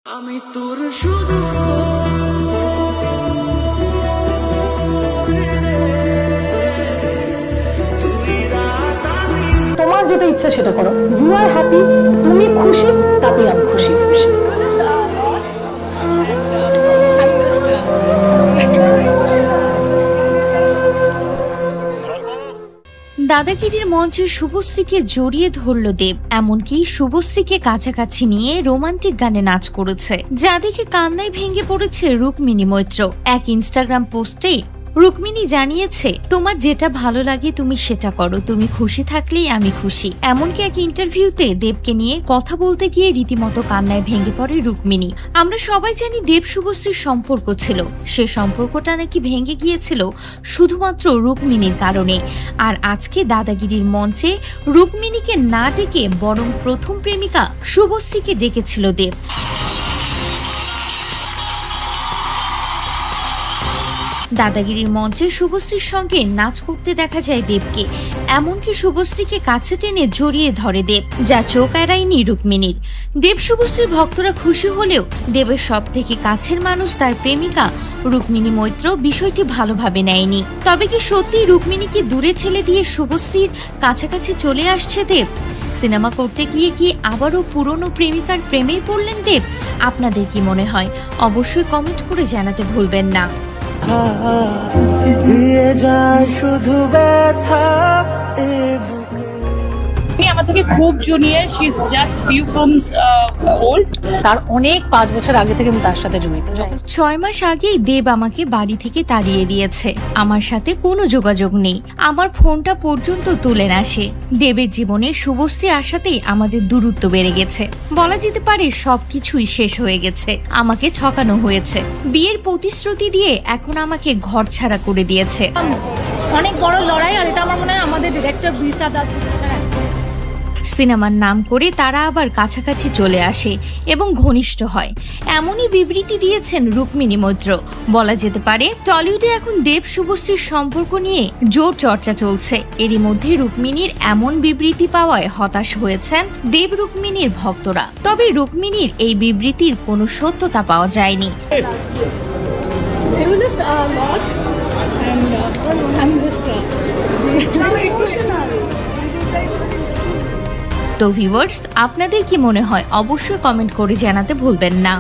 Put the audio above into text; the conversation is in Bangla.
আমি তোর শুধু তোমার যেটা ইচ্ছা সেটা করো। ইউ আর হ্যাপি, তুমি খুশি, তাতেই আমি খুশি। দাদাগিরির মঞ্চে শুভশ্রীকে জড়িয়ে ধরল দেব, এমনকি শুভশ্রীকে কাছাকাছি নিয়ে রোমান্টিক গানে নাচ করেছে, যা দেখে কান্নায় ভেঙে পড়েছে রুক্মিণী মৈত্র। এক ইনস্টাগ্রাম পোস্টে রুক্মিণী জানিয়েছে, তোমার যেটা ভালো লাগে তুমি সেটা করো, তুমি খুশি থাকলেই আমি খুশি। এমনকি এক ইন্টারভিউতে দেবকে নিয়ে কথা বলতে গিয়ে রীতিমতো কান্নায় ভেঙে পড়ে রুক্মিণী। আমরা সবাই জানি দেব শুভশ্রীর সম্পর্ক ছিল, সে সম্পর্কটা নাকি ভেঙে গিয়েছিল শুধুমাত্র রুক্মিণীর কারণে। আর আজকে দাদাগিরির মঞ্চে রুক্মিণীকে না ডেকে বরং প্রথম প্রেমিকা শুভশ্রীকে ডেকেছিল দেব। দাদাগিরির মঞ্চে শুভশ্রীর সঙ্গে নাচ করতে দেখা যায় দেবকে, এমনকি শুভশ্রীকে কাছে টেনে জড়িয়ে ধরে দেব, যা চোখ এড়ায়নি রুক্মিণীর। দেব শুভশ্রীর ভক্তরা খুশি হলেও দেবের সব থেকে কাছের মানুষ তার প্রেমিকা রুক্মিণী মৈত্র বিষয়টি ভালোভাবে নেয়নি। তবে কি সত্যি রুক্মিণীকে দূরে ঠেলে দিয়ে শুভশ্রীর কাছাকাছি চলে আসছে দেব? সিনেমা করতে গিয়ে কি আবারও পুরনো প্রেমিকার প্রেমে পড়লেন দেব? আপনাদের কি মনে হয় অবশ্যই কমেন্ট করে জানাতে ভুলবেন না। দিয়ে যায় শুধু ব্যথা আমার থেকে খুব junior, she is just few films old. তার অনেক 5 বছর আগে থেকে আমি তার সাথে জড়িত। 6 মাস আগেই দেব আমাকে বাড়ি থেকে তাড়িয়ে দিয়েছে, আমার সাথে কোনো যোগাযোগ নেই, আমার ফোনটা পর্যন্ত তুলে না সে। দেবের জীবনে শুভশ্রী আসাতেই আমাদের দূরত্ব বেড়ে গেছে, বলা যেতে পারে সবকিছুই শেষ হয়ে গেছে। আমাকে ঠকানো হয়েছে, বিয়ের প্রতিশ্রুতি দিয়ে এখন আমাকে ঘর ছাড়া করে দিয়েছে। অনেক বড় লড়াই, আর এটা আমার মনে হয় আমাদের ডিরেক্টর বিশা দাস সিনেমার নাম করে তারা আবার কাছাকাছি চলে আসে এবং ঘনিষ্ঠ হয়, এমনই বিবৃতি দিয়েছেন রুক্মিণী মৈত্র। বলা যেতে পারে টলিউডে এখন দেব শুভশ্রীর সম্পর্ক নিয়ে জোর চর্চা চলছে। এরই মধ্যে রুক্মিণীর এমন বিবৃতি পাওয়ায় হতাশ হয়েছেন দেব রুক্মিণীর ভক্তরা। তবে রুক্মিণীর এই বিবৃতির কোনো সত্যতা পাওয়া যায়নি। তো ভিউয়ার্স, আপনাদের কি মনে হয় অবশ্যই কমেন্ট করে জানাতে ভুলবেন না।